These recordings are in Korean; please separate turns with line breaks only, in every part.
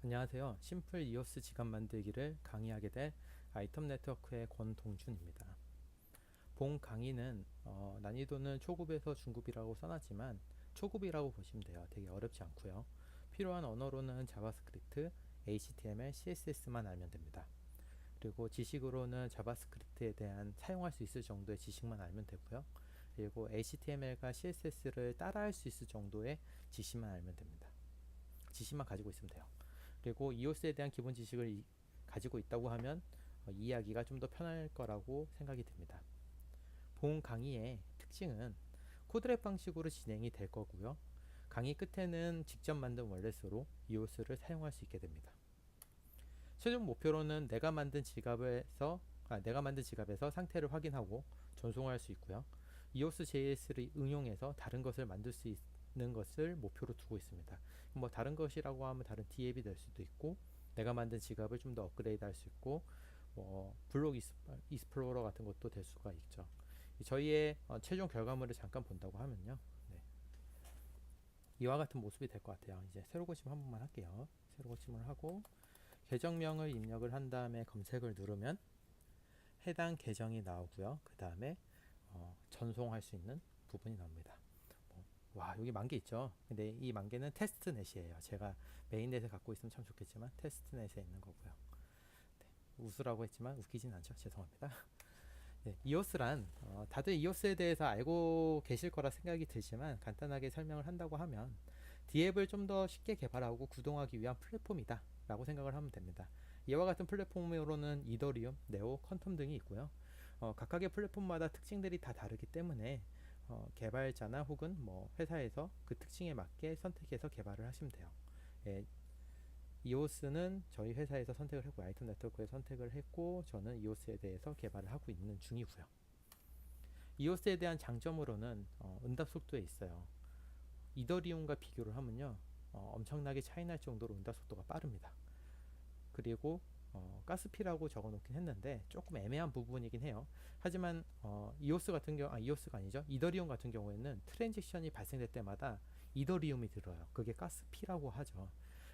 안녕하세요. 심플 이오스 지갑 만들기를 강의하게 될 아이텀 네트워크의 권동준입니다. 본 강의는 난이도는 초급에서 중급이라고 써놨지만 초급이라고 보시면 돼요. 되게 어렵지 않고요. 필요한 언어로는 자바스크립트, HTML, CSS만 알면 됩니다. 그리고 지식으로는 자바스크립트에 대한 사용할 수 있을 정도의 지식만 알면 되고요. 그리고 HTML과 CSS를 따라할 수 있을 정도의 지식만 알면 됩니다. 지식만 가지고 있으면 돼요. 그리고 이오스에 대한 기본 지식을 가지고 있다고 하면 이해하기가 좀 더 편할 거라고 생각이 듭니다. 본 강의의 특징은 코드랩 방식으로 진행이 될 거고요. 강의 끝에는 직접 만든 월렛으로 이오스를 사용할 수 있게 됩니다. 최종 목표로는 내가 만든 지갑에서 상태를 확인하고 전송할 수 있고요. 이오스 JS를 응용해서 다른 것을 만들 수 있는 것을 목표로 두고 있습니다. 뭐 다른 것이라고 하면 다른 D앱이 될 수도 있고, 내가 만든 지갑을 좀 더 업그레이드 할 수 있고, 뭐 블록 익스플로러 같은 것도 될 수가 있죠. 저희의 최종 결과물을 잠깐 본다고 하면요, 네. 이와 같은 모습이 될 것 같아요. 이제 새로 고침 한 번만 할게요. 새로 고침을 하고 계정명을 입력을 한 다음에 검색을 누르면 해당 계정이 나오고요. 그 다음에 전송할 수 있는 부분이 나옵니다. 와, 여기 만개 있죠. 근데 이 만개는 테스트넷이에요. 제가 메인넷에 갖고 있으면 참 좋겠지만 테스트넷에 있는 거고요. 네, 웃으라고 했지만 웃기진 않죠. 죄송합니다. 네, 이오스란 다들 이오스에 대해서 알고 계실 거라 생각이 들지만 간단하게 설명을 한다고 하면 D앱을 좀 더 쉽게 개발하고 구동하기 위한 플랫폼이다 라고 생각을 하면 됩니다. 이와 같은 플랫폼으로는 이더리움, 네오, 퀀텀 등이 있고요. 각각의 플랫폼마다 특징들이 다 다르기 때문에 개발자나 혹은 뭐 회사에서 그 특징에 맞게 선택해서 개발을 하시면 돼요. 예, 이오스는 저희 회사에서 선택을 했고 아이톤 네트워크에 선택을 했고 저는 이오스에 대해서 개발을 하고 있는 중이고요. 이오스에 대한 장점으로는 응답 속도에 있어요. 이더리움과 비교를 하면요, 엄청나게 차이날 정도로 응답 속도가 빠릅니다. 그리고 가스피라고 적어 놓긴 했는데 조금 애매한 부분이긴 해요. 하지만 이오스가 아니죠. 이더리움 같은 경우에는 트랜지션이 발생될 때마다 이더리움이 들어요. 그게 가스피라고 하죠.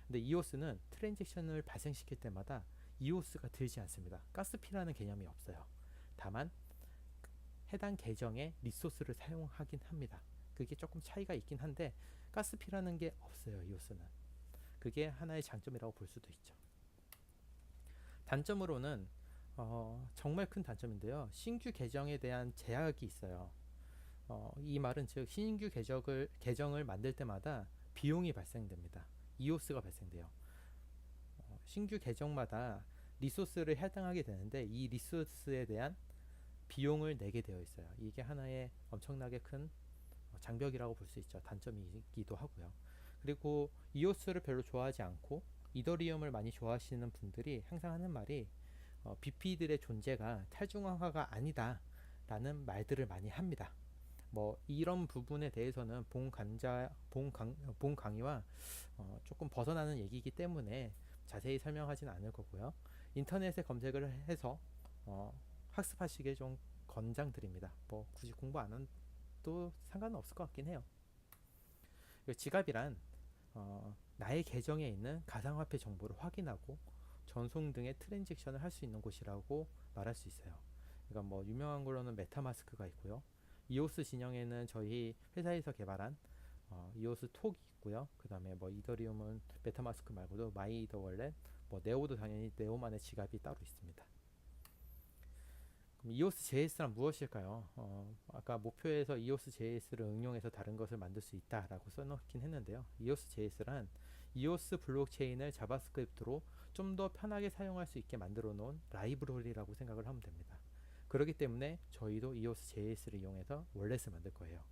근데 이오스는 트랜지션을 발생시킬 때마다 이오스가 들지 않습니다. 가스피라는 개념이 없어요. 다만 해당 계정의 리소스를 사용하긴 합니다. 그게 조금 차이가 있긴 한데 가스피라는 게 없어요. 이오스는. 그게 하나의 장점이라고 볼 수도 있죠. 단점으로는 정말 큰 단점인데요. 신규 계정에 대한 제약이 있어요. 이 말은 즉 신규 계정을 만들 때마다 비용이 발생됩니다. 이오스가 발생돼요. 신규 계정마다 리소스를 할당하게 되는데 이 리소스에 대한 비용을 내게 되어 있어요. 이게 하나의 엄청나게 큰 장벽이라고 볼 수 있죠. 단점이기도 하고요. 그리고 이오스를 별로 좋아하지 않고 이더리움을 많이 좋아하시는 분들이 항상 하는 말이 BP들의 존재가 탈중앙화가 아니다 라는 말들을 많이 합니다. 뭐 이런 부분에 대해서는 본 강의와 조금 벗어나는 얘기이기 때문에 자세히 설명하진 않을 거고요. 인터넷에 검색을 해서 학습하시길 좀 권장드립니다. 뭐 굳이 공부 안 해도 상관은 없을 것 같긴 해요. 지갑이란 나의 계정에 있는 가상화폐 정보를 확인하고 전송 등의 트랜잭션을 할 수 있는 곳이라고 말할 수 있어요. 그러니까 뭐 유명한 걸로는 메타마스크가 있고요. 이오스 진영에는 저희 회사에서 개발한 이오스 톡이 있고요. 그 다음에 뭐 이더리움은 메타마스크 말고도 마이더 월렛, 뭐 네오도 당연히 네오만의 지갑이 따로 있습니다. 그럼 이오스 JS란 무엇일까요? 아까 목표에서 이오스 JS를 응용해서 다른 것을 만들 수 있다라고 써놓긴 했는데요. 이오스 JS란 이오스 블록체인을 자바스크립트로 좀 더 편하게 사용할 수 있게 만들어 놓은 라이브러리라고 생각을 하면 됩니다. 그렇기 때문에 저희도 이오스 JS를 이용해서 월렛을 만들 거예요.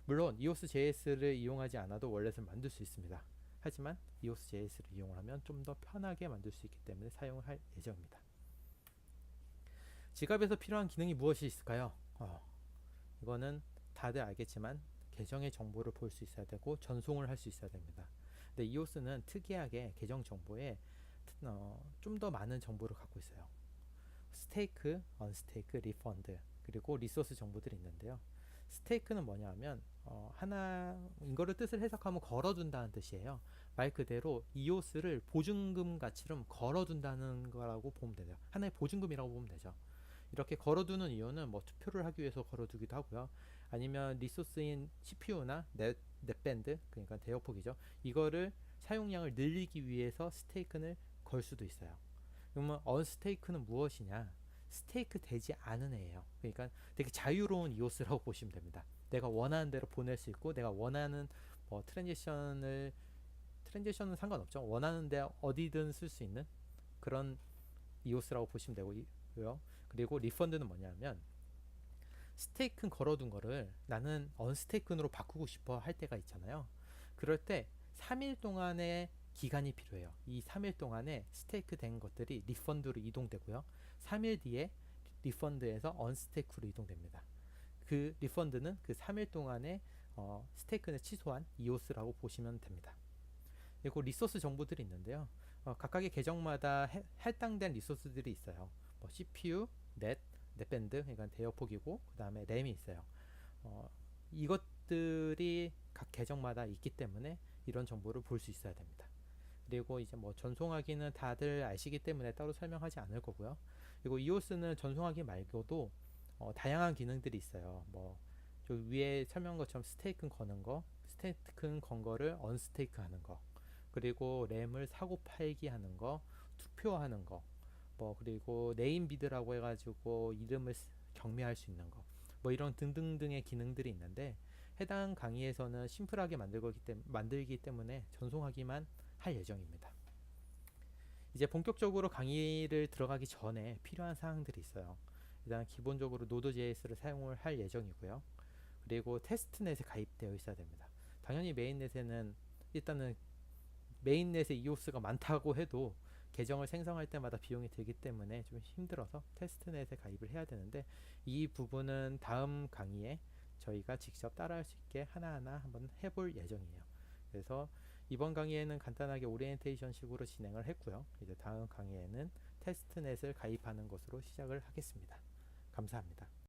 물론 이오스 JS를 이용하지 않아도 월렛을 만들 수 있습니다. 하지만 이오스 JS를 이용하면 좀 더 편하게 만들 수 있기 때문에 사용할 예정입니다. 지갑에서 필요한 기능이 무엇이 있을까요? 이거는 다들 알겠지만 계정의 정보를 볼 수 있어야 되고 전송을 할 수 있어야 됩니다. 근데 이오스는 특이하게 계정 정보에 좀 더 많은 정보를 갖고 있어요. 스테이크, 언스테이크, 리펀드 그리고 리소스 정보들이 있는데요. 스테이크는 뭐냐 하면 이거를 뜻을 해석하면 걸어둔다는 뜻이에요. 말 그대로 이오스를 보증금 가치로 걸어둔다는 거라고 보면 되죠. 하나의 보증금이라고 보면 되죠. 이렇게 걸어두는 이유는 뭐 투표를 하기 위해서 걸어두기도 하고요. 아니면 리소스인 CPU나 넷밴드, 그러니까 대역폭이죠. 이거를 사용량을 늘리기 위해서 스테이크를 걸 수도 있어요. 그러면 언스테이크는 무엇이냐? 스테이크 되지 않은 애예요. 그러니까 되게 자유로운 이오스라고 보시면 됩니다. 내가 원하는 대로 보낼 수 있고, 내가 원하는 뭐 트랜지션은 상관없죠. 원하는 데 어디든 쓸 수 있는 그런 이오스라고 보시면 되고요. 그리고 리펀드는 뭐냐면 스테이큰 걸어둔 거를 나는 언스테이큰으로 바꾸고 싶어 할 때가 있잖아요. 그럴 때 3일 동안의 기간이 필요해요. 이 3일 동안에 스테이크 된 것들이 리펀드로 이동되고요. 3일 뒤에 리펀드에서 언스테이크로 이동됩니다. 그 리펀드는 그 3일 동안에 스테이크를 취소한 이오스라고 보시면 됩니다. 그리고 리소스 정보들이 있는데요. 각각의 계정마다 할당된 리소스들이 있어요. 뭐 CPU, 넷밴드, 그러니까 대역폭이고 그 다음에 램이 있어요. 이것들이 각 계정마다 있기 때문에 이런 정보를 볼 수 있어야 됩니다. 그리고 이제 뭐 전송하기는 다들 아시기 때문에 따로 설명하지 않을 거고요. 그리고 이오스는 전송하기 말고도 다양한 기능들이 있어요. 뭐 위에 설명한 것처럼 스테이크 거는 거, 스테이크 건 거를 언스테이크 하는 거, 그리고 램을 사고 팔기 하는 거, 투표하는 거, 뭐 그리고 네임비드라고 해가지고 이름을 경매할 수 있는 거, 뭐 이런 등등등의 기능들이 있는데 해당 강의에서는 심플하게 만들기 때문에 전송하기만 할 예정입니다. 이제 본격적으로 강의를 들어가기 전에 필요한 사항들이 있어요. 일단 기본적으로 Node.js를 사용을 할 예정이고요. 그리고 테스트넷에 가입되어 있어야 됩니다. 당연히 메인넷에는 일단은 메인넷에 이오스가 많다고 해도 계정을 생성할 때마다 비용이 들기 때문에 좀 힘들어서 테스트넷에 가입을 해야 되는데 이 부분은 다음 강의에 저희가 직접 따라할 수 있게 하나하나 한번 해볼 예정이에요. 그래서 이번 강의에는 간단하게 오리엔테이션 식으로 진행을 했고요. 이제 다음 강의에는 테스트넷을 가입하는 것으로 시작을 하겠습니다. 감사합니다.